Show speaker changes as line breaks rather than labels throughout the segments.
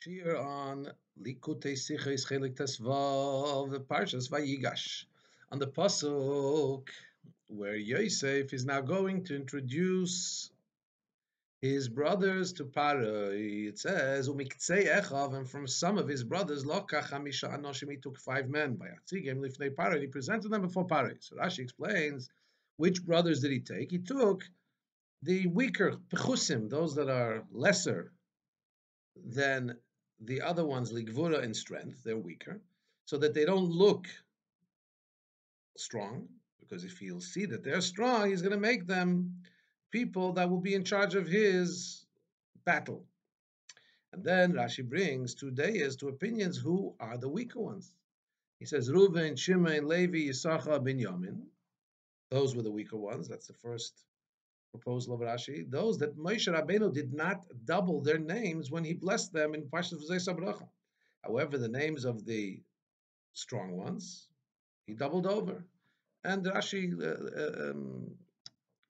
Shir on Likutei Sichos Chelek Tesvav, the Parshas Vayigash, on the pasuk where Yosef is now going to introduce his brothers to Paro. It says, "Umiktzei Echav," and from some of his brothers, Lokach Hamisha Anoshim, he took 5 men by Atzigim Lifnei Paro, and he presented them before Paro. So Rashi explains which brothers did he take. He took the weaker Pechusim, those that are lesser than the other ones, ligvura in strength, they're weaker, so that they don't look strong, because if he'll see that they're strong, he's going to make them people that will be in charge of his battle. And then Rashi brings two opinions who are the weaker ones. He says Reuven, Shimon, Levi, Yisachar, Binyamin. Those were the weaker ones. That's the first proposal of Rashi. Those that Moshe Rabbeinu did not double their names when he blessed them in Parshas V'zei Sabracha. However, the names of the strong ones, he doubled over. And Rashi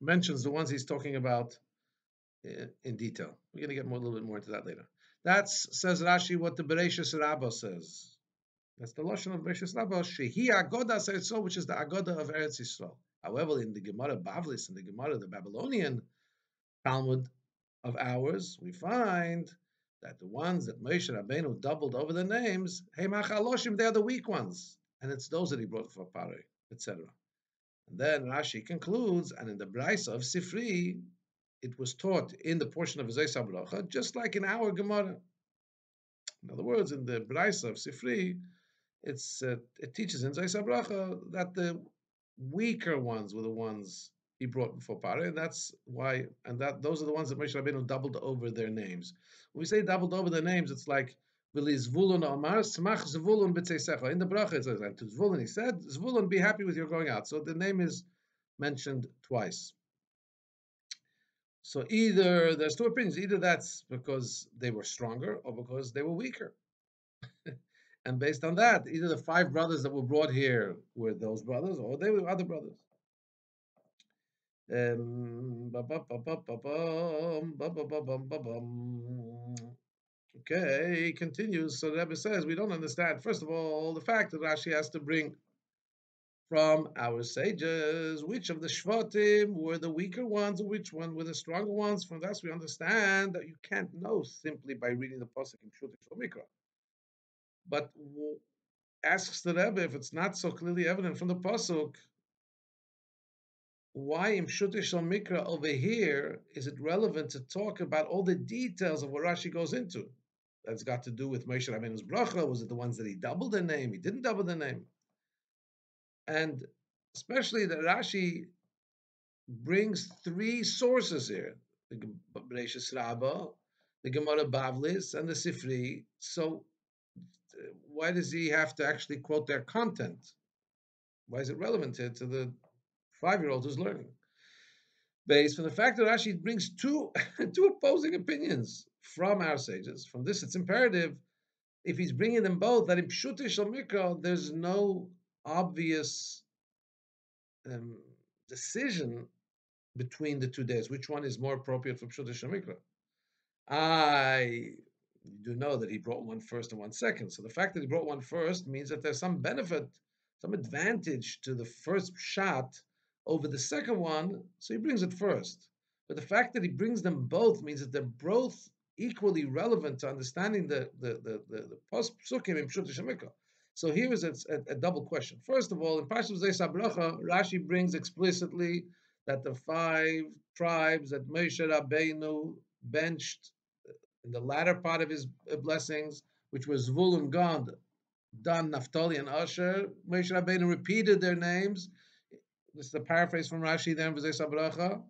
mentions the ones he's talking about in detail. We're going to get a little bit more into that later. That says Rashi what the Bereshis Rabbah says. That's the Lashon of Bereshis Rabbah. Shehi Agoda says so, which is the Agoda of Eretz Yisrael. However, in the Gemara Bavlis, in the Gemara, the Babylonian Talmud of ours, we find that the ones that Moshe Rabbeinu doubled over the names, hey Machaloshim, they are the weak ones. And it's those that he brought for Pare, etc. And then Rashi concludes, and in the Braisa of Sifri, it was taught in the portion of V'zei Sabracha, just like in our Gemara. In other words, in the Braisa of Sifri, it teaches in V'zei Sabracha that the weaker ones were the ones he brought before Pare, and that's why, and that those are the ones that Moshe Rabbeinu doubled over their names. When we say doubled over their names, it's like V'li Zvulun Amar Smach Zvulun B'Tzeisecha. In the bracha it says, and to Zvulun he said, Zvulun, be happy with your going out. So the name is mentioned twice. So either there's two opinions: either that's because they were stronger or because they were weaker. And based on that, either the 5 brothers that were brought here were those brothers, or they were other brothers. Okay, he continues. So the Rebbe says we don't understand. First of all, the fact that Rashi has to bring from our sages which of the shvatim were the weaker ones, or which one were the stronger ones. From that, we understand that you can't know simply by reading the pasuk in Pshutik Mikra. But asks the Rebbe, if it's not so clearly evident from the pasuk, why in Pshutik Mikra over here is it relevant to talk about all the details of what Rashi goes into? That's got to do with Moshe Rabbeinu's bracha. Was it the ones that he doubled their name? He didn't double their name. And especially that Rashi brings 3 sources here: the Bereshis Rabbah, the Gemara Bavlis, and the Sifri. So why does he have to actually quote their content? Why is it relevant here to the 5-year-old who's learning? Based on the fact that Rashi brings two opposing opinions from our sages. From this, it's imperative, if he's bringing them both, that in Pshuti Shel Mikra, there's no obvious decision between the 2 days. Which one is more appropriate for Pshuti Shel Mikra? I do know that he brought one first and one second. So the fact that he brought one first means that there's some benefit, some advantage to the first shot over the second one, so he brings it first. But the fact that he brings them both means that they're both equally relevant to understanding the post-psukim in Pshuti Shel Mikra. So here is a double question. First of all, in Parshas V'zei Sabracha, Rashi brings explicitly that the 5 tribes that Moshe Rabbeinu benched in the latter part of his blessings, which was Zvulun, Gad, Dan, Naphtali, and Asher, Moshe Rabbeinu repeated their names. This is a paraphrase from Rashi there in V'zei Sabracha,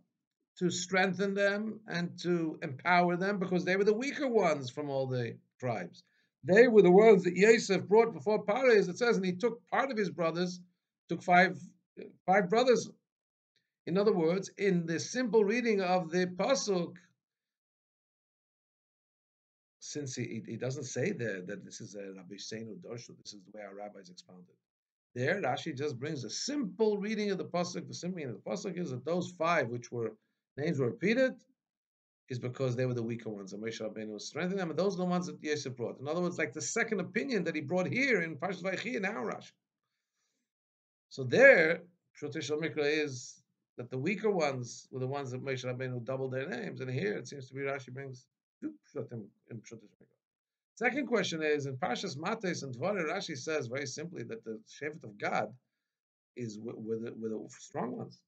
to strengthen them and to empower them, because they were the weaker ones from all the tribes. They were the ones that Yosef brought before Paro, as it says, and he took part of his brothers, took five brothers. In other words, in the simple reading of the pasuk, since he doesn't say there that this is a Rabbi Seinu Dorshu, this is the way our rabbis expounded. There, Rashi just brings a simple reading of the pasuk. The simple reading of the pasuk is that those 5 which were names were repeated, is because they were the weaker ones, and Moshe Rabbeinu was strengthening them, and those are the ones that Yosef brought. In other words, like the second opinion that he brought here in Parshas Vayichi in our Rashi. So there, Pshuti Shel Mikra is that the weaker ones were the ones that Moshe Rabbeinu doubled their names, and here it seems to be Rashi brings two Pshutim in Pshuti Shel Mikra. Second question is, in Parshas Matos and Dvarim, Rashi says very simply that the Shevet of God is with the strong ones.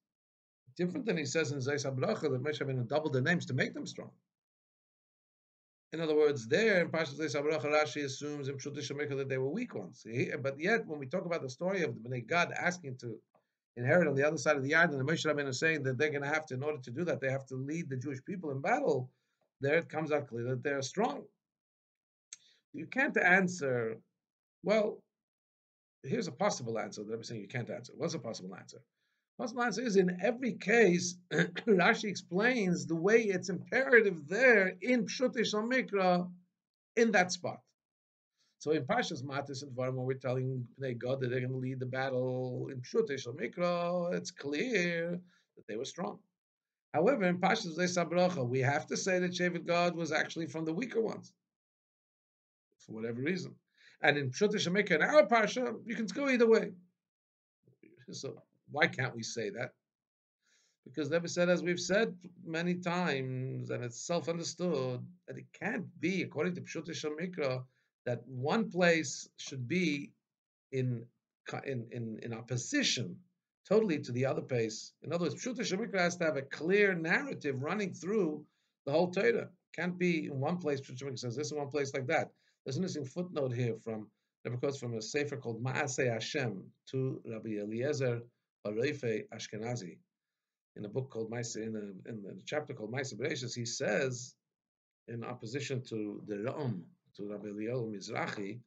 Different than he says in Zeis HaBracha that Moshe Rabbeinu doubled their names to make them strong. In other words, there in Parshas Zeis HaBracha, Rashi assumes in Pshuti Shel Mikra that they were weak ones. But yet, when we talk about the story of the Bnei Gad asking to inherit on the other side of the Yarden, and Moshe Rabbeinu is saying that they're going to have to, in order to do that, they have to lead the Jewish people in battle, there it comes out clear that they're strong. You can't answer, well, here's a possible answer that I'm saying you can't answer. What's a possible answer? Possible answer is in every case, Rashi explains the way it's imperative there in Pshuti Shel Mikra in that spot. So in Parshas Matos and Dvarim, when we're telling Bnei God that they're going to lead the battle in Pshuti Shel Mikra, it's clear that they were strong. However, in Parshas Zeis HaBracha, we have to say that Shevet God was actually from the weaker ones, for whatever reason. And in Pshuti Shel Mikra, in our Parsha, you can go either way. So why can't we say that? Because Rebbe said, as we've said many times, and it's self-understood, that it can't be, according to Pshuti Shel Mikra, that one place should be in opposition totally to the other place. In other words, Pshuti Shel Mikra has to have a clear narrative running through the whole Torah. Can't be in one place, Pshuti Shel Mikra says this, in one place like that. There's an interesting footnote here from a sefer called Ma'aseh Hashem to Rabbi Eliezer Harefe Ashkenazi. In a book called Maaseh, in a chapter called Maaseh Bereshis, he says, in opposition to the Ra'am, to Rabbi Eliyahu Mizrahi,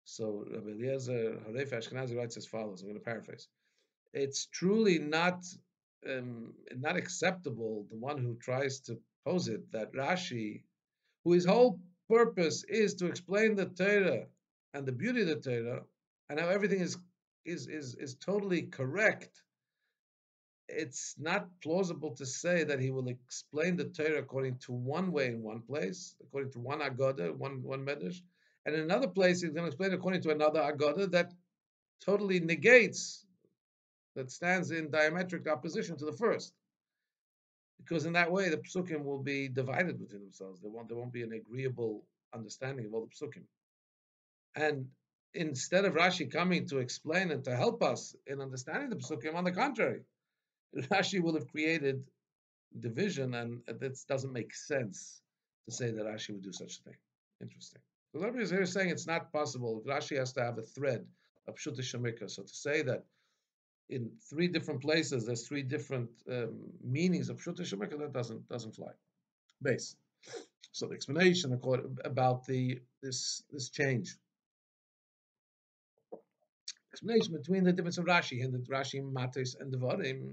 so Rabbi Eliezer Harefe Ashkenazi writes as follows. I'm going to paraphrase. It's truly not acceptable, the one who tries to pose it, that Rashi, whose whole purpose is to explain the Torah and the beauty of the Torah, and how everything is totally correct, it's not plausible to say that he will explain the Torah according to one way in one place, according to one Agoda, one Medrash, and in another place he's going to explain it according to another Agoda that totally negates, that stands in diametric opposition to the first. Because in that way the Psukim will be divided between themselves. There won't be an agreeable understanding of all the Psukim. And instead of Rashi coming to explain and to help us in understanding the Psukim, on the contrary, Rashi will have created division, and it doesn't make sense to say that Rashi would do such a thing. Interesting. The Rabbi is here saying it's not possible. Rashi has to have a thread of Pshuti Shel Mikra. So to say that in three different places there's three different meanings of Pshuti Shel Mikra, that doesn't fly. Base. So the explanation about this change. Explanation between the difference of Rashi and the Rashi Matos and Devarim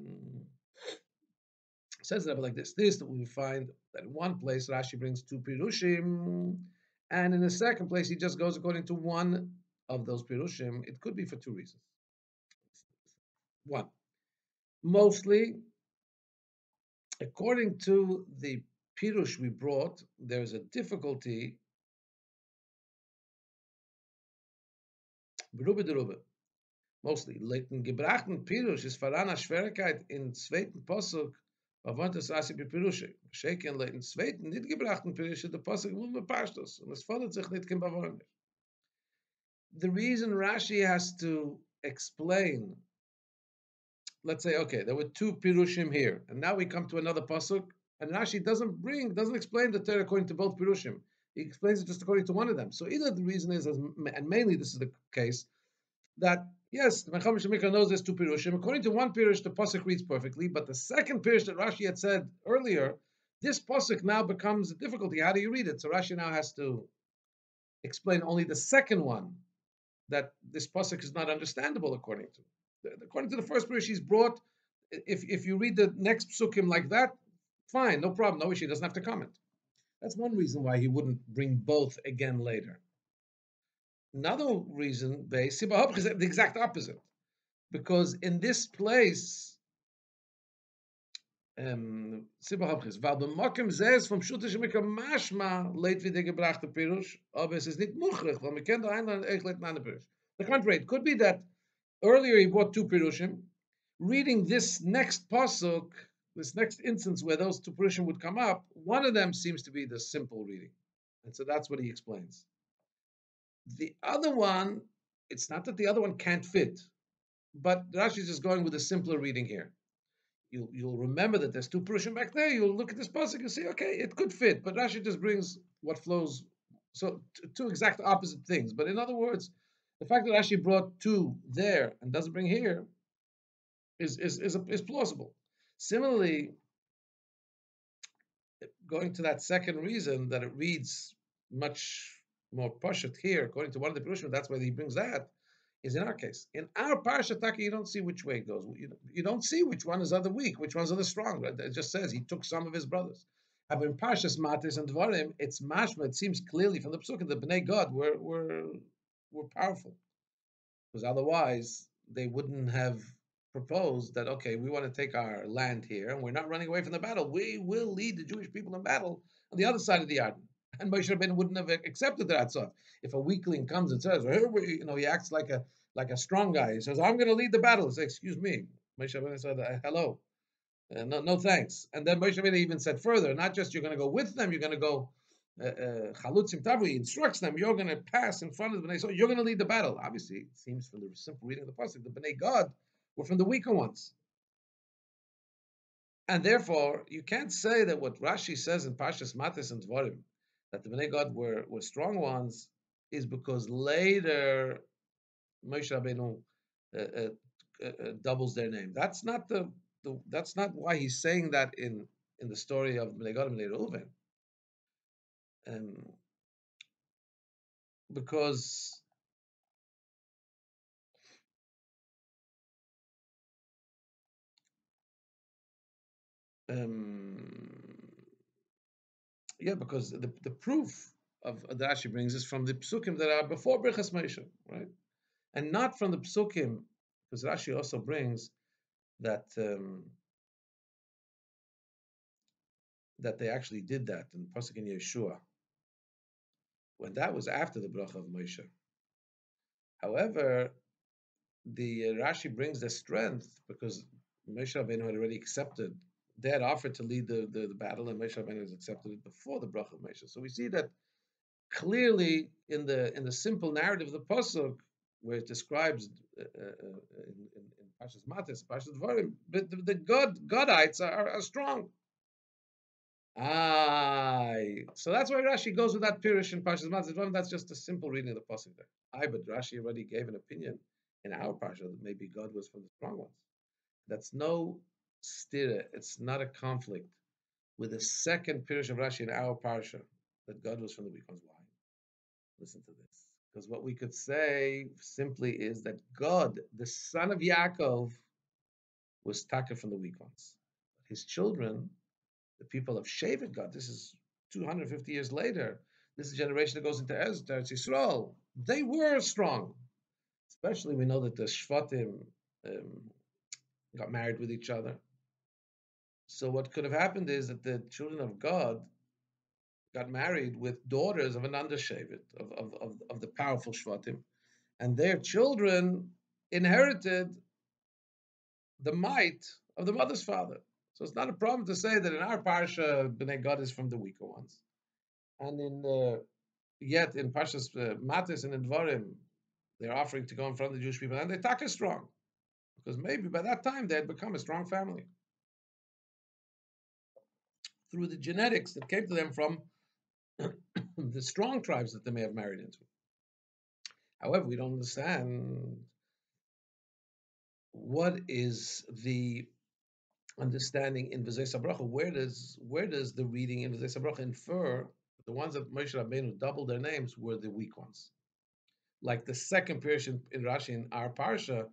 says that like this. That we find that in one place Rashi brings two pirushim, and in the second place he just goes according to one of those pirushim. It could be for two reasons. One, mostly, according to the pirush we brought, there's a difficulty. Mostly, leiten gebrachten pirush is verana Schwierigkeit in zweiten Posuk. Want es Rashi bepirushe. Sheken leiten zweiten nicht gebrachten pirushe the Posuk will be pashtos, und es fordert sich nicht kein Bavon. The reason Rashi has to explain, let's say, okay, there were two pirushim here, and now we come to another pasuk, and Rashi doesn't explain the Torah according to both pirushim. He explains it just according to one of them. So either the reason is, and mainly this is the case, that yes, the Mecham Shemikra knows there's two pirushim. According to one pirush, the pasuk reads perfectly, but the second pirush that Rashi had said earlier, this pasuk now becomes a difficulty. How do you read it? So Rashi now has to explain only the second one, that this pasuk is not understandable according to. According to the first pirush he's brought, if you read the next psukim like that, fine, no problem, no issue, he doesn't have to comment. That's one reason why he wouldn't bring both again later. Another reason, is the exact opposite. Because in this place, Sibachapchis. Weil beim Mokim says from Shutish Mikra Mashma late wie der gebrachte Pirush, aber es ist nicht muchrig, weil wir kennen der eine echt late an Pirush. The contrary, it could be that earlier he brought two Pirushim. Reading this next pasuk, this next instance where those two Pirushim would come up, one of them seems to be the simple reading. And so that's what he explains. The other one, it's not that the other one can't fit, but Rashi is just going with a simpler reading here. You'll remember that there's two Purushim back there. You'll look at this pasuk and say, okay, it could fit, but Rashi just brings what flows. So two exact opposite things. But in other words, the fact that Rashi brought two there and doesn't bring here is plausible. Similarly, going to that second reason that it reads much more pashut here, according to one of the Purushim, that's why he brings that, is in our case. In our parsha Taki, you don't see which way it goes. You don't see which one is other weak, which ones are the strong. It just says he took some of his brothers. But in Parshas Matis and Dvarim, it's mashma. It seems clearly from the Pesukim that Bnei God were powerful, because otherwise they wouldn't have proposed that, okay, we want to take our land here and we're not running away from the battle. We will lead the Jewish people in battle on the other side of the Yarden. And Moshe Rabbeinu wouldn't have accepted that. So if a weakling comes and says, he acts like a strong guy. He says, I'm going to lead the battle. He says, excuse me. Moshe Rabbeinu said, hello. No thanks. And then Moshe Rabbeinu even said further, not just you're going to go with them, you're going to go Chalutzim Tavu, he instructs them, you're going to pass in front of the Bnei, so you're going to lead the battle. Obviously, it seems from the simple reading of the pasuk, the Bnei God were from the weaker ones. And therefore, you can't say that what Rashi says in Parshas Matis and Dvarim, that the Bnei God were strong ones, is because later Moshe Rabbeinu doubles their name. That's not that's not why he's saying that in the story of Bnei God and Bnei Reuven. Because because the proof of that Rashi brings is from the psukim that are before Birchas Moshe, right? And not from the psukim, because Rashi also brings that that they actually did that in pasuk in Yeshua, when that was after the bracha of Moshe. However, the Rashi brings the strength because Moshe Rabbeinu had already accepted. They had offered to lead the battle, and Moshe Rabbeinu has accepted it before the bracha of Moshe. So we see that clearly in the simple narrative of the pasuk, where it describes in Parshas Matis, Parshas Dvarim, the Godites are strong. So that's why Rashi goes with that pirush in Parshas Matis Dvarim. That's just a simple reading of the pasuk there. But Rashi already gave an opinion in our parsha that maybe God was from the strong ones. That's no stira. It's not a conflict with the second pirush of Rashi in our parsha that God was from the weak ones. Why? Listen to this. Because what we could say simply is that God, the son of Yaakov, was taka from the weak ones. His children, the people of Shevet God, this is 250 years later, this is a generation that goes into Eretz Yisrael. They were strong. Especially we know that the Shvatim got married with each other. So what could have happened is that the children of God got married with daughters of an under-Shevet, of the powerful Shvatim, and their children inherited the might of the mother's father. So it's not a problem to say that in our parsha, Bnei God is from the weaker ones. And yet in Parshas Matis and in Dvarim, they're offering to go in front of the Jewish people, and they talk as strong, because maybe by that time they had become a strong family through the genetics that came to them from the strong tribes that they may have married into. However, we don't understand what is the understanding in V'zei Sabracha. Where does the reading in V'zei Sabracha infer the ones that Moshe Rabbeinu doubled their names were the weak ones? Like the second portion in Rashi in our parsha,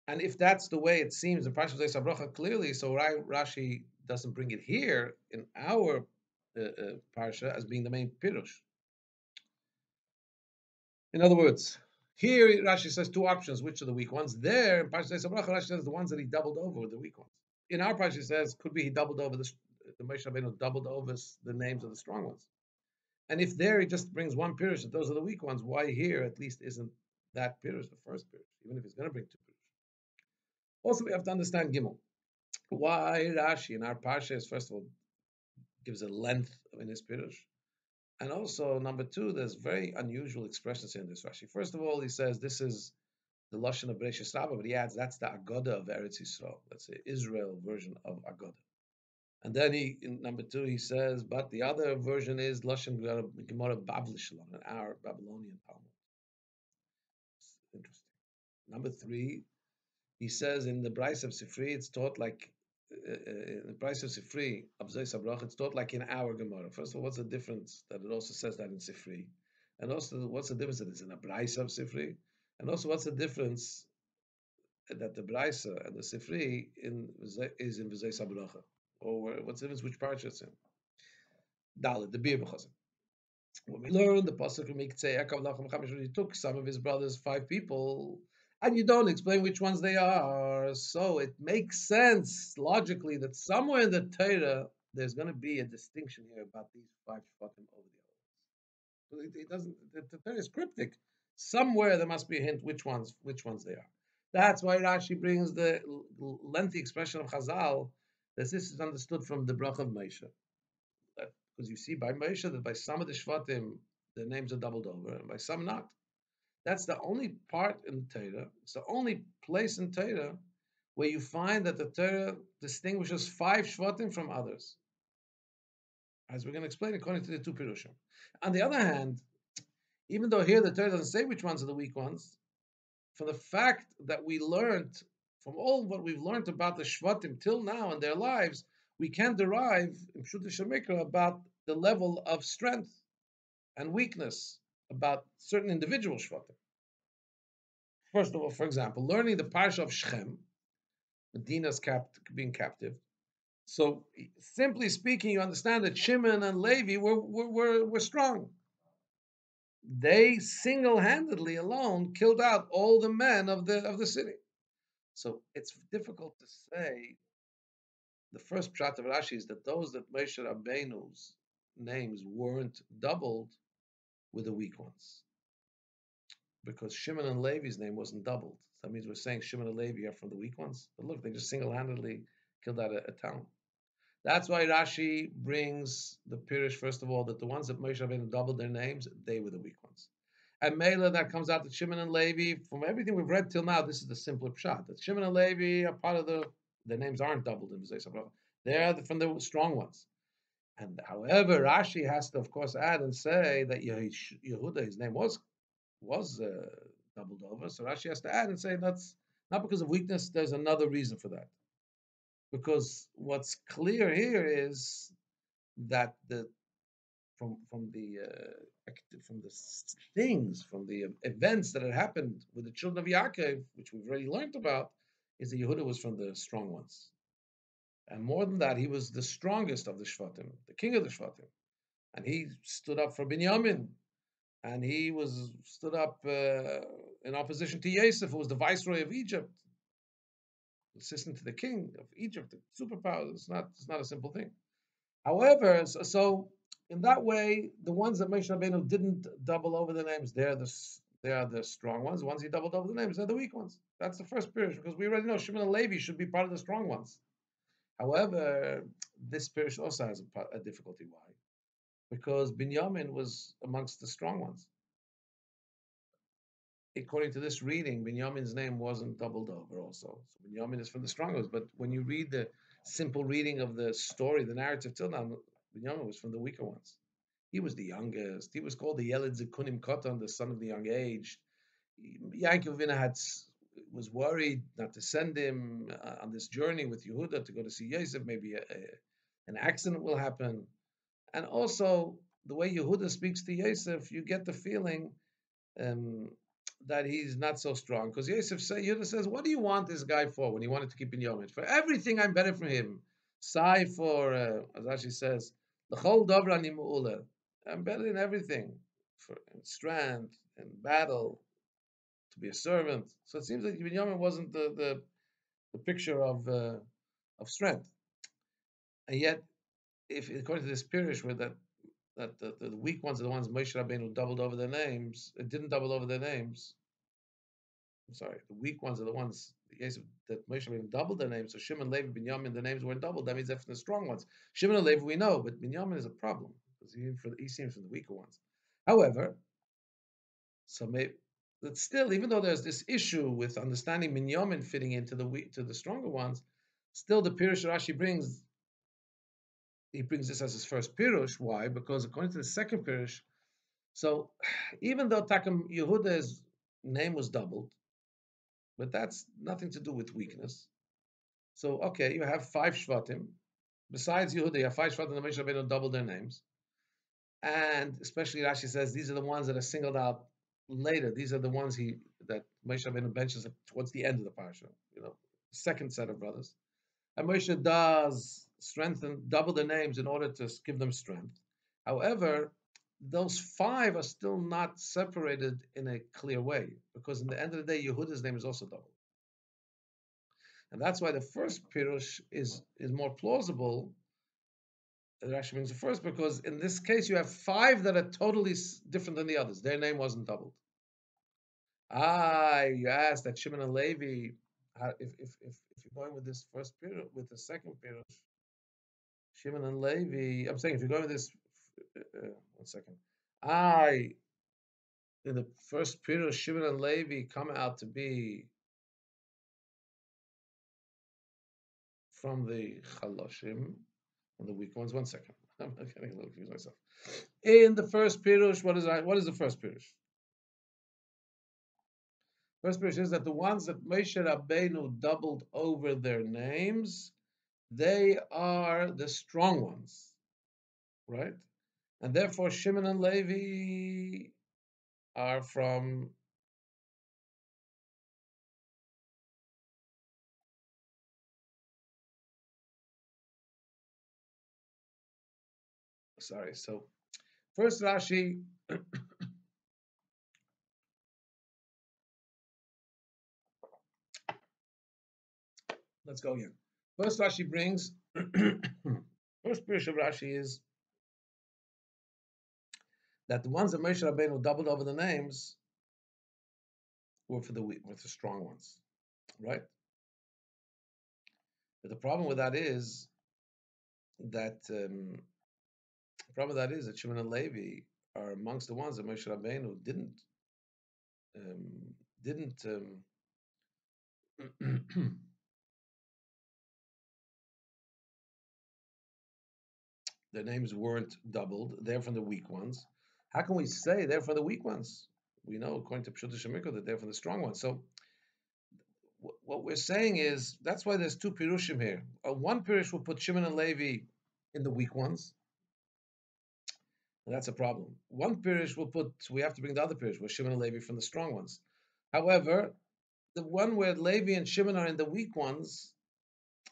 and if that's the way it seems in Parsha V'zei Sabracha clearly, so Rashi doesn't bring it here in our parsha as being the main pirush. In other words, here Rashi says two options, which are the weak ones. There in Parsha V'zei Sabracha, Rashi says the ones that he doubled over were the weak ones. in our passage it says could be he doubled over the Moshe Rabbeinu doubled over the names of the strong ones. And if there he just brings one pirush, that those are the weak ones, why here at least isn't that pirush the first pirush, even if he's going to bring two pirush? Also, we have to understand Gimel. Why Rashi in our parsha is first of all gives a length in his pirush, and also number two, there's very unusual expressions in this Rashi. First of all, he says this is the lashon of Bereshis Rabbah, but he adds that's the Agoda of Eretz Yisrael. That's the Israel version of Agoda. And then he, in number two, he says, but the other version is Lashon Gemara Bavli Shalom, an our Babylonian Talmud. It's interesting. Number three, he says in the Bryce of Sifri, it's taught like in the Bryce of Sifri of Zay Sabrach, it's taught like in our Gemara. First of all, what's the difference that it also says that in Sifri? And also, what's the difference that it's in a Bryce of Sifri? And also, what's the difference that the Bryce and the Sifri is in Zay Sabrach? Or what's the difference which part it's in? Dalit, the beer b'chazim. When we learn the pasuk he took some of his brothers, 5 people, and you don't explain which ones they are. So it makes sense logically that somewhere in the Torah there's going to be a distinction here about these 5 shvatim over the others. It doesn't. The Torah is cryptic. Somewhere there must be a hint which ones they are. That's why Rashi brings the lengthy expression of Chazal that this is understood from the brach of Moshe. Because you see by Moshe that by some of the Shvatim, the names are doubled over, and by some not. That's the only part in Torah, it's the only place in Torah where you find that the Torah distinguishes 5 Shvatim from others. As we're going to explain according to the 2 Pirushim. On the other hand, even though here the Torah doesn't say which ones are the weak ones, from the fact that we learned, from all what we've learned about the Shvatim till now in their lives, we can derive in Pshuta Shemikra about the level of strength and weakness about certain individual Shvatim. First of all, for example, learning the Parsha of Shechem, Medina's being captive. So, simply speaking, you understand that Shimon and Levi were strong. They single-handedly alone killed out all the men of the city. So it's difficult to say. The first pshat of Rashi is that those that Moshe Rabbeinu's names weren't doubled were the weak ones, because Shimon and Levi's name wasn't doubled. So that means we're saying Shimon and Levi are from the weak ones. But look, they just single-handedly killed out a town. That's why Rashi brings the Pirush, first of all, that the ones that Moshe Rabbeinu doubled their names, they were the weak ones. And Mela, that comes out that Shimon and Levi, from everything we've read till now, this is the simpler pshat. That Shimon and Levi are part of their names aren't doubled in B'zei Sabrach. They're from the strong ones. And however, Rashi has to, of course, add and say that Yehuda, his name was doubled over. So Rashi has to add and say that's not because of weakness, there's another reason for that. Because what's clear here is that from the events that had happened with the children of Yaakov, which we've already learned about, is that Yehuda was from the strong ones, and more than that, he was the strongest of the Shvatim, the king of the Shvatim, and he stood up for Binyamin, and he stood up in opposition to Yosef, who was the viceroy of Egypt, assistant to the king of Egypt, the superpower. It's not a simple thing. However, so in that way, the ones that Moshe Rabbeinu didn't double over the names, they are the strong ones. The ones he doubled over the names, they're the weak ones. That's the first pirush, because we already know Shimon and Levi should be part of the strong ones. However, this pirush also has a difficulty. Why? Because Binyamin was amongst the strong ones. According to this reading, Binyamin's name wasn't doubled over also. So Binyamin is from the strong ones. But when you read the simple reading of the story, the narrative till now, Binyamin was from the weaker ones. He was the youngest. He was called the Yeled Zekunim Koton, the son of the young age. Yaakov Avinu was worried not to send him on this journey with Yehuda to go to see Yosef. Maybe an accident will happen. And also, the way Yehuda speaks to Yosef, you get the feeling that he's not so strong. Because Yehuda says, what do you want this guy for when you wanted to keep in Yomit? For everything, I'm better from him. Sai for, as Rashi says, L'chol dobra ani mu'ula. I'm better in everything. For strength and battle, to be a servant. So it seems like Binyamin wasn't the picture of of strength. And yet, if according to this Pirish, where the weak ones are the ones Moshe Rabbeinu doubled over their names, it didn't double over their names. I'm sorry, the weak ones are the ones Yosef, that Moshe Rabbeinu doubled their names. So Shimon, Levi, Binyamin, the names weren't doubled. That means they're from the strong ones. Shimon and Levi we know, but Binyamin is a problem because he seems from the weaker ones. However, so maybe but still, even though there's this issue with understanding Binyamin fitting into the stronger ones, still the Pirush Rashi brings he brings this as his first Pirush. Why? Because according to the second Pirush, so even though Takam Yehuda's name was doubled, but that's nothing to do with weakness. So okay, you have five Shvatim. Besides Yehuda, you have five Shvatim. The Moshe Rabbeinu doubled their names, and especially Rashi says these are the ones that are singled out later. These are the ones that Moshe Rabbeinu benches towards the end of the parsha. Second set of brothers, and Moshe does strengthen, double their names in order to give them strength. However, those five are still not separated in a clear way because in the end of the day, Yehuda's name is also doubled. And that's why the first Pirush is more plausible. It actually means the first because in this case you have five that are totally different than the others. Their name wasn't doubled. You asked that Shimon and Levi, if you're going with this first Pirush, with the second Pirush, Shimon and Levi, I'm saying if you're going with this, 1 second. In the first Pirush, Shimon and Levi come out to be from the Chaloshim, from the weak ones. 1 second. I'm getting a little confused myself. In the first Pirush, what is the first Pirush? First Pirush is that the ones that Moshe Rabbeinu doubled over their names, they are the strong ones, right? And therefore Shimon and Levi are from sorry. So first Rashi let's go again. First Rashi brings first Pirush of Rashi is that the ones that Moshe Rabbeinu doubled over the names were for the strong ones, right? But the problem with that is that Shimon and Levi are amongst the ones that Moshe Rabbeinu didn't their names weren't doubled. They're from the weak ones. How can we say they're from the weak ones? We know according to Pshuta Shemikah that they're from the strong ones. So what we're saying is that's why there's two pirushim here. One pirush will put Shimon and Levi in the weak ones. And that's a problem. One pirush will put. We have to bring the other pirush where Shimon and Levi from the strong ones. However, the one where Levi and Shimon are in the weak ones,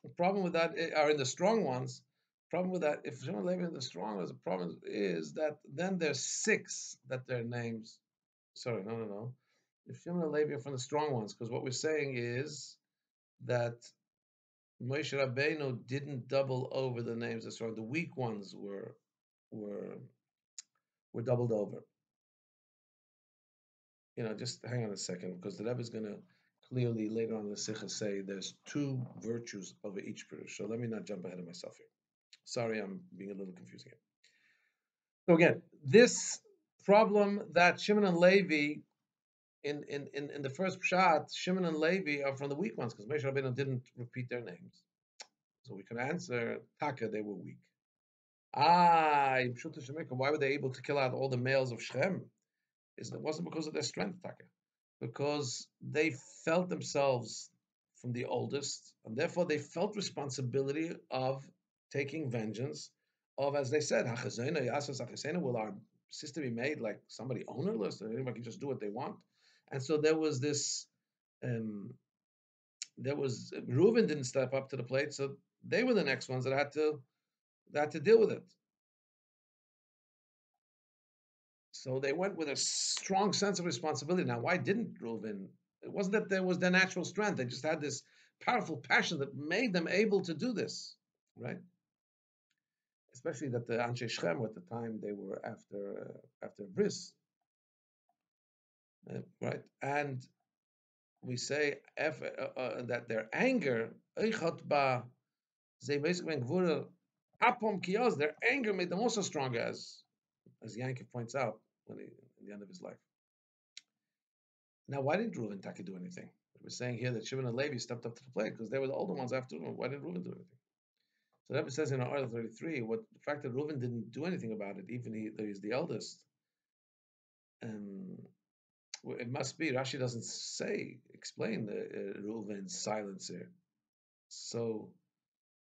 the problem with that are in the strong ones. Problem with that, if Shimon and Levi are in the strong ones, the problem is that then there's six that their names. Sorry, no. If Shimon and Levi are from the strong ones, because what we're saying is that Moshe Rabbeinu didn't double over the names as strong. The weak ones were doubled over. Just hang on a second, because the Rebbe is going to clearly later on in the Sikha say there's two virtues over each pirush. So let me not jump ahead of myself here. Sorry, I'm being a little confusing here. So again, this problem that Shimon and Levi in the first shot, Shimon and Levi are from the weak ones because Moshe Rabbeinu didn't repeat their names. So we can answer Taka, they were weak. Why were they able to kill out all the males of Shem? It wasn't because of their strength, Taka, because they felt themselves from the oldest, and therefore they felt responsibility of taking vengeance. Of, as they said, will our sister be made like somebody ownerless, and anybody can just do what they want? And so there was this. Reuven didn't step up to the plate, so they were the next ones that had to deal with it. So they went with a strong sense of responsibility. Now, why didn't Reuven? It wasn't that there was their natural strength; they just had this powerful passion that made them able to do this, right? Especially that the Anshe Shem at the time they were after bris, right? And we say that their anger, they basically their anger made them also stronger, as Yankov points out when he, in the end of his life. Now, why didn't Reuven Taki do anything? We're saying here that Shimon and Levi stepped up to the plate because they were the older ones after Reuven. Why didn't Reuven do anything? So Rabbi says in Article 33, what the fact that Reuven didn't do anything about it, even though he's the eldest, um, it must be, Rashi doesn't explain Reuven's silence here. So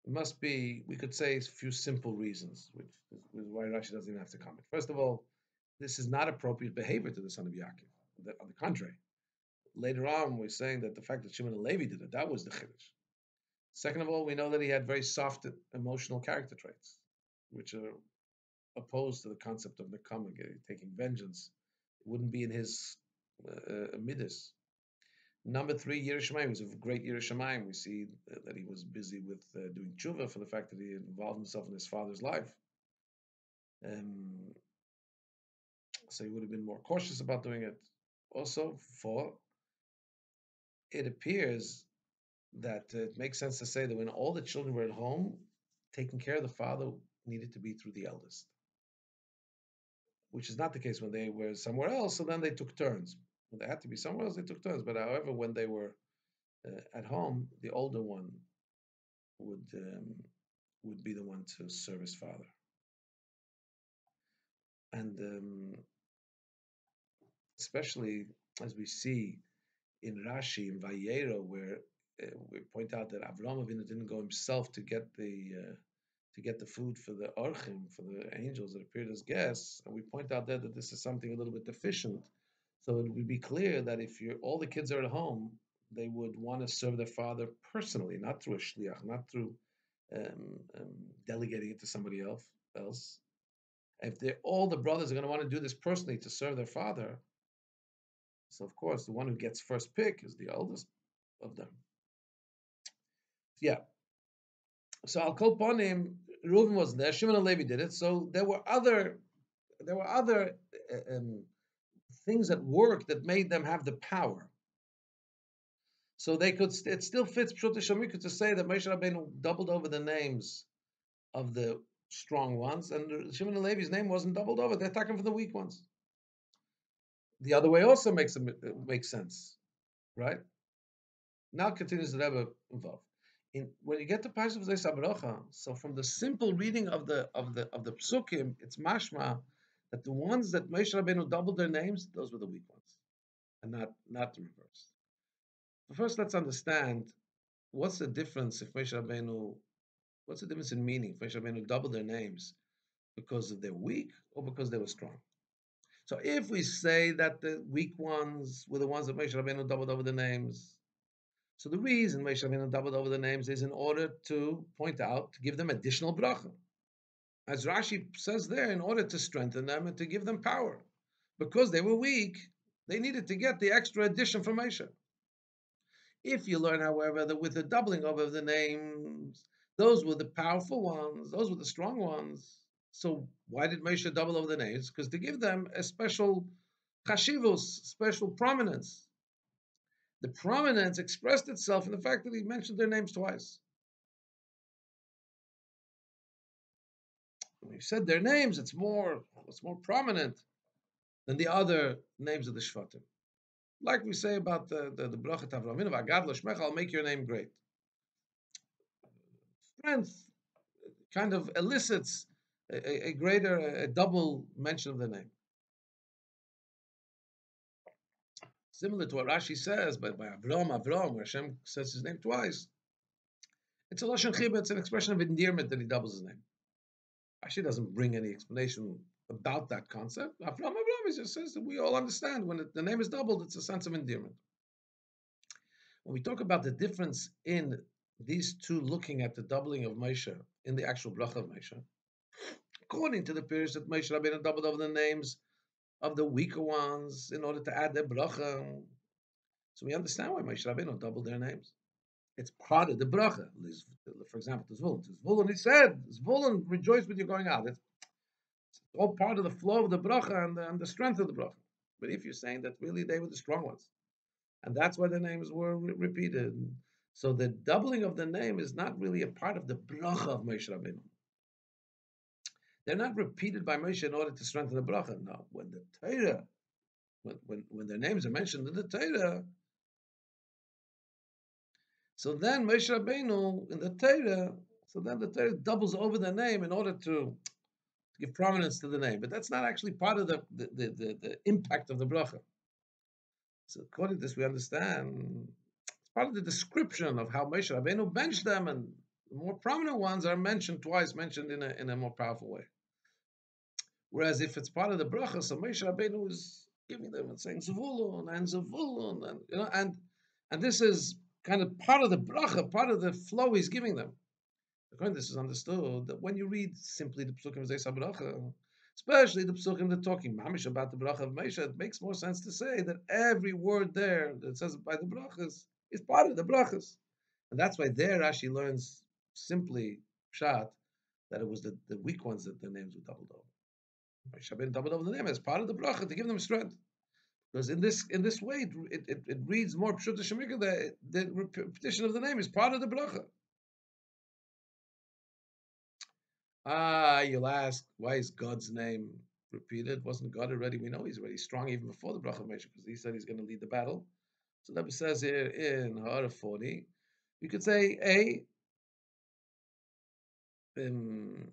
it must be, we could say a few simple reasons, which is why Rashi doesn't even have to comment. First of all, this is not appropriate behavior to the son of Yaakov. On the contrary, later on, we're saying that the fact that Shimon and Levi did it, that was the chiddush. Second of all, we know that he had very soft emotional character traits, which are opposed to the concept of Nekama, taking vengeance. It wouldn't be in his midas. Number three, Yerushalayim. He was a great Yerushalayim. We see that he was busy with doing tshuva for the fact that he involved himself in his father's life. So he would have been more cautious about doing it. Also, four, it appears that it makes sense to say that when all the children were at home, taking care of the father needed to be through the eldest, which is not the case when they were somewhere else. So then they took turns. When they had to be somewhere else, they took turns. But however, when they were at home, the older one would be the one to serve his father. And especially as we see in Rashi in Vayero, where we point out that Avram Avinu didn't go himself to get the food for the orchim, for the angels that appeared as guests, and we point out there that this is something a little bit deficient. So it would be clear that if all the kids are at home, they would want to serve their father personally, not through a shliach, not through delegating it to somebody else. If all the brothers are going to want to do this personally to serve their father, so of course the one who gets first pick is the eldest of them. Yeah. So Al Kol Panim, Reuven wasn't there. Shimon and Levi did it. So there were other things at work that made them have the power. So they could. It still fits Pshut Shamika to say that Moshe Rabbeinu doubled over the names of the strong ones, and Shimon and Levi's name wasn't doubled over. They're talking for the weak ones. The other way also makes sense, right? Now continues the Rebbe involved. When you get to Parshas V'zei Sabrocha, so from the simple reading of the psukim, it's mashma that the ones that Moshe Rabbeinu doubled their names, those were the weak ones, and not the reverse. But first, let's understand what's the difference if Moshe Rabbeinu. What's the difference in meaning? If Moshe Rabbeinu doubled their names because they're weak or because they were strong. So if we say that the weak ones were the ones that Moshe Rabbeinu doubled over the names, so the reason Moshe Rabbeinu doubled over the names is in order to point out, to give them additional bracha. As Rashi says there, in order to strengthen them and to give them power. Because they were weak, they needed to get the extra addition from Moshe. If you learn, however, that with the doubling of the names, those were the powerful ones, those were the strong ones. So why did Moshe double over the names? Because to give them a special chashivus, special prominence. The prominence expressed itself in the fact that he mentioned their names twice. When he said their names, it's more prominent than the other names of the Shvatim. Like we say about the Brachat Avram Avinu, V'agad l'shmecha, I'll make your name great. Strength kind of elicits a double mention of the name. Similar to what Rashi says, but by Avram, where Hashem says his name twice, it's a lashon chibah, it's an expression of endearment that he doubles his name. Rashi doesn't bring any explanation about that concept. Avram, he just says that we all understand when the name is doubled, it's a sense of endearment. When we talk about the difference in these two looking at the doubling of Moshe in the actual bracha of Moshe, according to the Pirish that Moshe Rabbeinu doubled over the names of the weaker ones in order to add their bracha. So we understand why Moshe Rabbeinu doubled their names. It's part of the bracha. For example, the Zvulun. Zvulun, he said, Zvulun, rejoice with you going out. It's all part of the flow of the bracha and the strength of the bracha. But if you're saying that really they were the strong ones, and that's why the names were repeated. So the doubling of the name is not really a part of the bracha of Moshe Rabbeinu. They're not repeated by Moshe in order to strengthen the bracha. No, when the Torah, when their names are mentioned in the Torah, so then Moshe Rabbeinu in the Torah, so then the Torah doubles over the name in order to give prominence to the name. But that's not actually part of the impact of the bracha. So according to this, we understand it's part of the description of how Moshe Rabbeinu benched them, and the more prominent ones are mentioned twice, mentioned in a more powerful way. Whereas if it's part of the bracha, so Moshe Rabbeinu is giving them and saying Zavulun and Zavulun, and this is kind of part of the bracha, part of the flow he's giving them. According to this is understood that when you read simply the psukim of Zeis HaBracha, especially the psukim that talking mamish about the bracha of Moshe, it makes more sense to say that every word there that says by the brachas is part of the brachas. And that's why there Rashi learns simply pshat that it was the weak ones that their names were doubled over. Moshe Rabbeinu doubled over the name as part of the bracha to give them strength. Because in this way it reads more pshuta shemika that the repetition of the name is part of the bracha. You'll ask, why is God's name repeated? Wasn't God already? We know he's already strong even before the bracha of Moshe, because he said he's going to lead the battle. So that says here in Ha'ara 40, you could say Yeshlem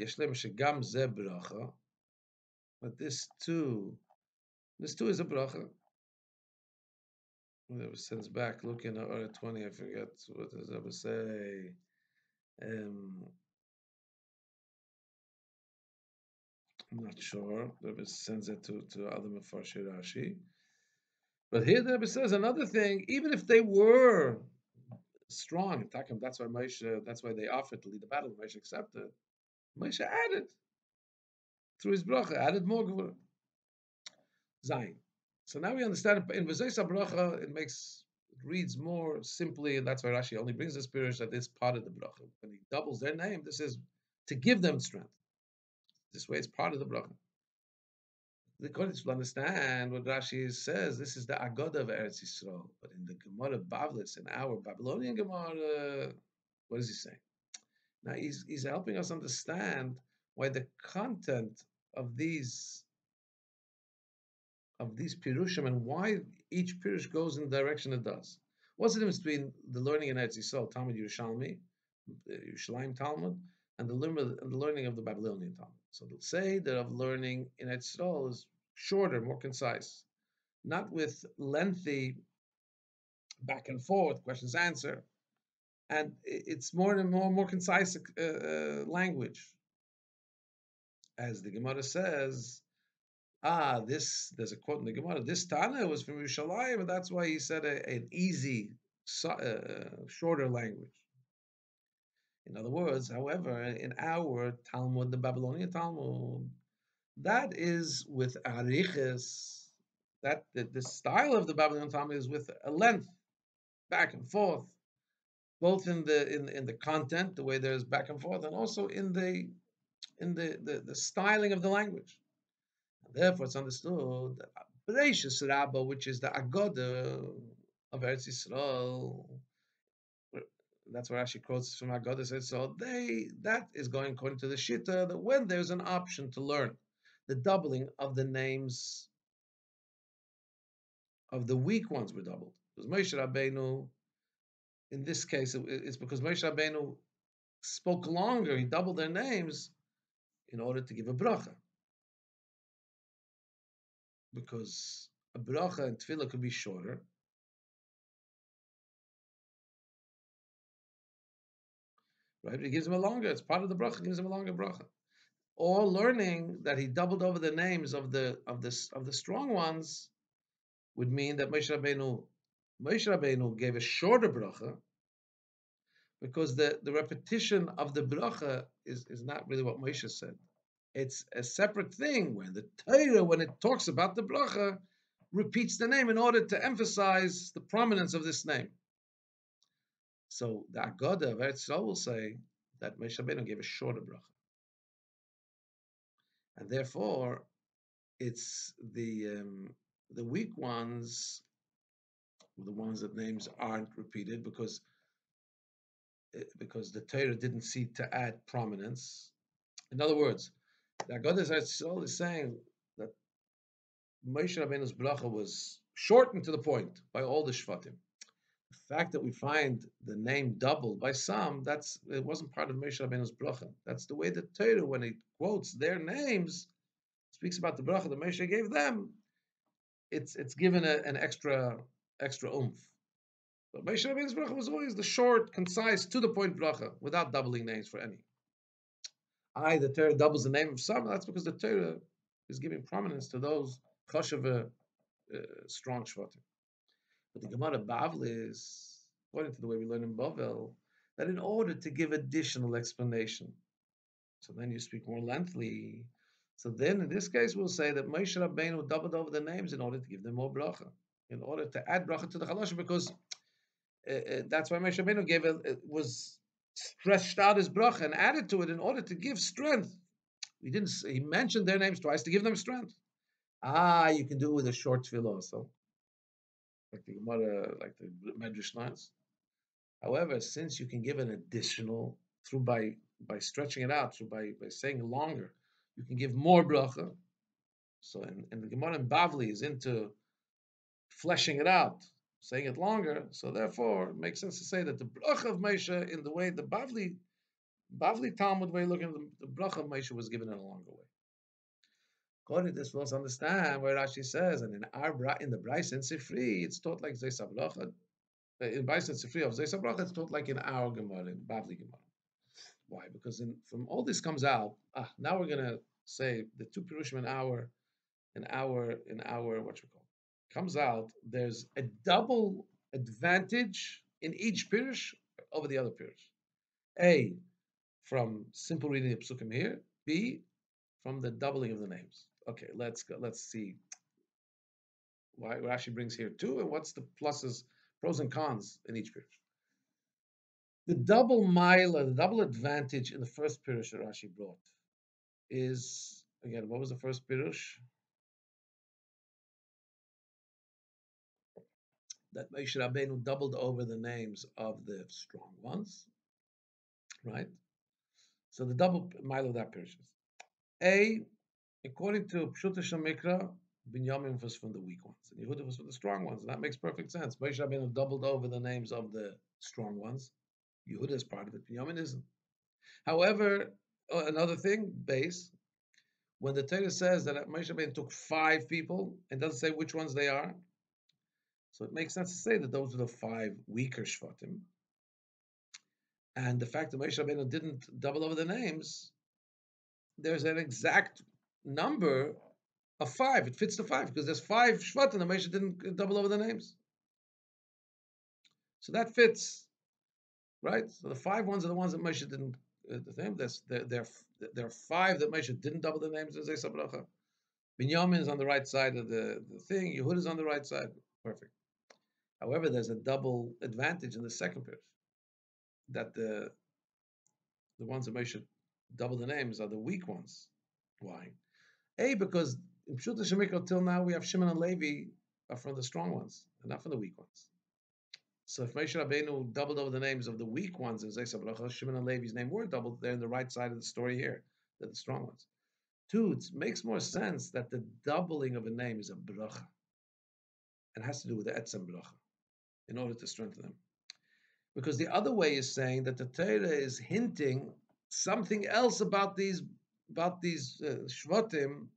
Shegam Ze bracha, but this too is a bracha. Whatever sends back, look in Ha'ara 20, I forget what does that say. I'm not sure. The Rebbe sends it to other Mefarshei Rashi. But here the Rebbe says another thing, even if they were strong, that's why they offered to lead the battle, Moshe accepted. Moshe added through his bracha, added more Gevurah. Zayin. So now we understand in V'zeis HaBracha, it reads more simply, and that's why Rashi only brings the spirit that is part of the bracha. When he doubles their name, this is to give them strength. This way it's part of the bracha. The Kodesh will understand what Rashi says. This is the Agoda of Eretz Yisrael. But in the Gemara Bavlis, in our Babylonian Gemara, what is he saying? Now he's helping us understand why the content of these Pirushim and why each Pirush goes in the direction it does. What's the difference between the learning in Eretz Yisrael, Talmud Yerushalmi, the Yerushalayim Talmud, and the learning of the Babylonian Talmud? So they'll say that of learning in Eretz Yisrael is shorter, more concise, not with lengthy back and forth, questions answer, and it's more concise language. As the Gemara says, there's a quote in the Gemara. This Tana was from Yerushalayim, and that's why he said an easy, shorter language. In other words, however, in our Talmud, the Babylonian Talmud, that is with ariches. That the style of the Babylonian Talmud is with a length, back and forth, both in the content, the way there's back and forth, and also in the styling of the language. And therefore, it's understood that Bereishis Rabbah, which is the Agoda of Eretz Yisrael, that's where Rashi quotes from Agoda, says so. That is going according to the Shitta that when there's an option to learn the doubling of the names of the weak ones were doubled. Because Moshe Rabbeinu, in this case, it's because Moshe Rabbeinu spoke longer. He doubled their names in order to give a bracha. Because a bracha and tefillah could be shorter. Right? But he gives him a longer. It's part of the bracha. He gives him a longer bracha. Or learning that he doubled over the names of the strong ones would mean that Moshe Rabbeinu gave a shorter bracha, because the repetition of the bracha is not really what Moshe said. It's a separate thing where the Torah, when it talks about the bracha, repeats the name in order to emphasize the prominence of this name. So the Agoda of Eretz Yisrael will say that Moshe Rabbeinu gave a shorter bracha, and therefore it's the weak ones, the ones that names aren't repeated because the Torah didn't see to add prominence. In other words, the Agoda of Eretz Yisrael is saying that Moshe Rabbeinu's bracha was shortened to the point by all the Shvatim. The fact that we find the name doubled by some, it wasn't part of Moshe Rabbeinu's bracha. That's the way the Torah, when it quotes their names, speaks about the bracha that Moshe gave them. It's given an extra oomph. But Moshe Rabbeinu's bracha was always the short, concise, to the point bracha, without doubling names for any. The Torah doubles the name of some. That's because the Torah is giving prominence to those chashuv, strong shvatim. But the Gemara Bavli is, according to the way we learn in Bavel, that in order to give additional explanation, so then you speak more lengthily. So then, in this case, we'll say that Moshe Rabbeinu doubled over the names in order to give them more bracha, in order to add bracha to the chalosh, because that's why Moshe Rabbeinu was stretched out his bracha and added to it in order to give strength. He mentioned their names twice to give them strength. You can do it with a short tefillah also, like the Gemara, like the Medrash lines. However, since you can give an additional through by stretching it out, through by saying longer, you can give more bracha. So, and the Gemara in Bavli is into fleshing it out, saying it longer. So therefore, it makes sense to say that the bracha of Moshe, in the way the Bavli Talmud way looking at the bracha of Moshe was given in a longer way. According to this, we'll understand where Rashi says, and in the Bryce and Sifri, it's taught like Zeis HaBracha. In Bryce and Sifri of Zeis HaBracha, it's taught like in our Gemara, in Bavli Gemara. Why? Because from all this comes out. Now we're gonna say the two pirushim in our what you call comes out. There's a double advantage in each pirush over the other pirush. A, from simple reading of psukim here. B, from the doubling of the names. Okay, let's go. Let's see why Rashi brings here too, and what's the pluses, pros and cons in each pirush. The double mila, the double advantage in the first pirush that Rashi brought is, again, what was the first pirush? That Moshe Rabbeinu doubled over the names of the strong ones, right? So the double mila of that pirush is A, according to Pshuta Shamikra, Binyamin was from the weak ones, and Yehuda was from the strong ones, and that makes perfect sense. Moshe Rabbeinu doubled over the names of the strong ones. Yehuda is part of it, Binyamin isn't. However, another thing, base, when the Torah says that Moshe Rabbeinu took 5 people and doesn't say which ones they are, so it makes sense to say that those are the 5 weaker Shvatim. And the fact that Moshe Rabbeinu didn't double over the names, there's an exact number of 5. It fits the 5 because there's 5 Shvatim that Moshe didn't double over the names. So that fits, right? So the 5 ones are the ones that Moshe didn't. There are 5 that Moshe didn't double the names in Zeis HaBracha. Binyamin is on the right side of the thing. Yehuda is on the right side. Perfect. However, there's a double advantage in the second pirush, that the ones that Moshe double the names are the weak ones. Why? A, because in Pshuta Shemikra till now we have Shimon and Levi are from the strong ones and not from the weak ones. So if Moshe Rabbeinu doubled over the names of the weak ones in Zeis HaBracha, Shimon and Levi's name were doubled. They're in the right side of the story here. They're the strong ones. 2, it makes more sense that the doubling of a name is a bracha. It has to do with the etzem bracha in order to strengthen them. Because the other way is saying that the Torah is hinting something else about these shvatim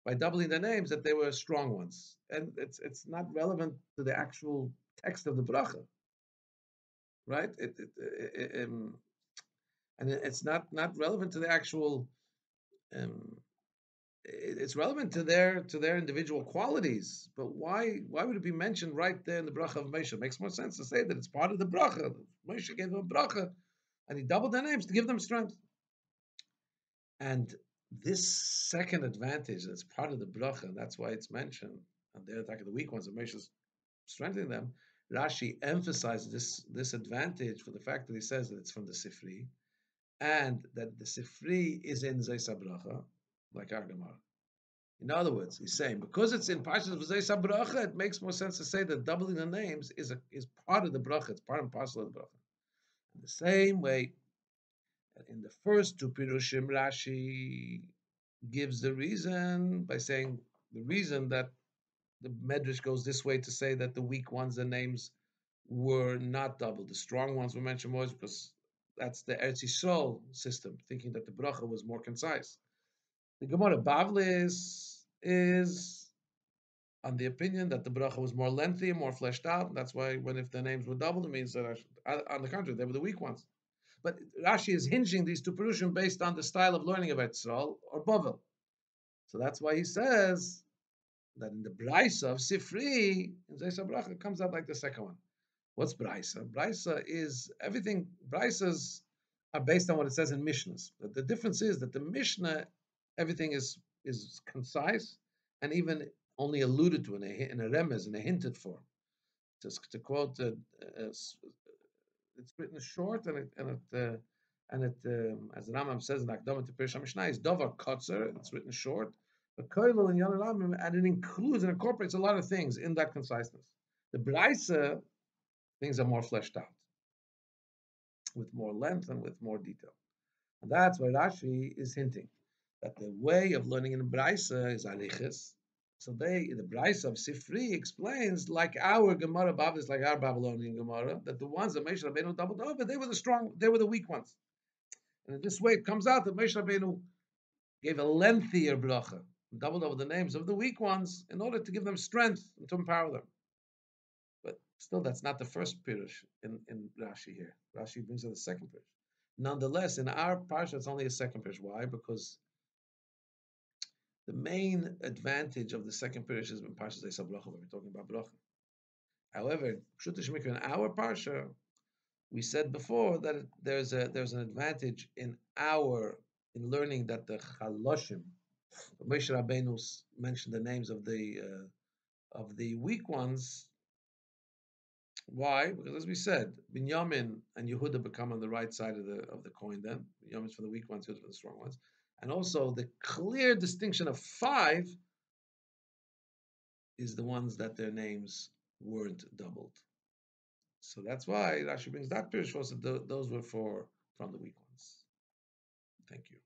by doubling their names, that they were strong ones, and it's not relevant to the actual text of the bracha, right? And it's not relevant to the actual. It's relevant to their individual qualities, but why would it be mentioned right there in the bracha of Moshe? It makes more sense to say that it's part of the bracha. Moshe gave them a bracha, and he doubled their names to give them strength. And this second advantage that's part of the bracha, and that's why it's mentioned, and they're attacking the weak ones, and Moshe is strengthening them. Rashi emphasizes this advantage for the fact that he says that it's from the Sifri and that the Sifri is in Zeis Bracha, like our Gemara. In other words, he's saying because it's in Parshas of Zeis Bracha, it makes more sense to say that doubling the names is part of the bracha. It's part and parcel of the bracha. In the same way, in the first two Pirushim, Rashi gives the reason by saying the reason that the Medrash goes this way to say that the weak ones, the names were not doubled. The strong ones were mentioned more because that's the Eretz Yisrael system, thinking that the bracha was more concise. The Gemara Bavlis is on the opinion that the bracha was more lengthy and more fleshed out. That's why when if the names were doubled, it means that on the contrary, they were the weak ones. But Rashi is hinging these two Perushim based on the style of learning of Eretz Yisrael or Bavel. So that's why he says that in the Braisa of Sifri, in Zeis Bracha, it comes out like the second one. What's Braisa? Braisa is everything. Braisas are based on what it says in Mishnahs. But the difference is that the Mishnah, everything is concise and even only alluded to in a remez, in a hinted form. To quote, it's written short and it as the Rambam says in Akdama to Pirush Mishnah, is Dovar Kotzer. It's written short, but Koilel and Yanaram, and it includes and incorporates a lot of things in that conciseness. The Braisa, things are more fleshed out, with more length and with more detail. And that's why Rashi is hinting that the way of learning in Braisa is Arichis. So the Braisa of Sifri explains, like our Gemara Babis, like our Babylonian Gemara, that the ones that Moshe Rabbeinu doubled over, they were the strong, they were the weak ones. And in this way, it comes out that Moshe Rabbeinu gave a lengthier bracha, doubled over the names of the weak ones in order to give them strength and to empower them. But still, that's not the first pirush in Rashi here. Rashi brings in the second pirush. Nonetheless, in our parsha, it's only a second pirush. Why? Because the main advantage of the second pirush is in Parsha Zeis Bracha, when we're talking about bracha. However, in our parsha, we said before that there's an advantage in learning that the chaloshim, Moshe Rabbeinu mentioned the names of the weak ones. Why? Because as we said, Binyamin and Yehuda become on the right side of the coin. Then Binyamin is for the weak ones, Yehuda for the strong ones, and also the clear distinction of 5 is the ones that their names weren't doubled. So that's why Rashi brings that pirush. Those were from the weak ones. Thank you.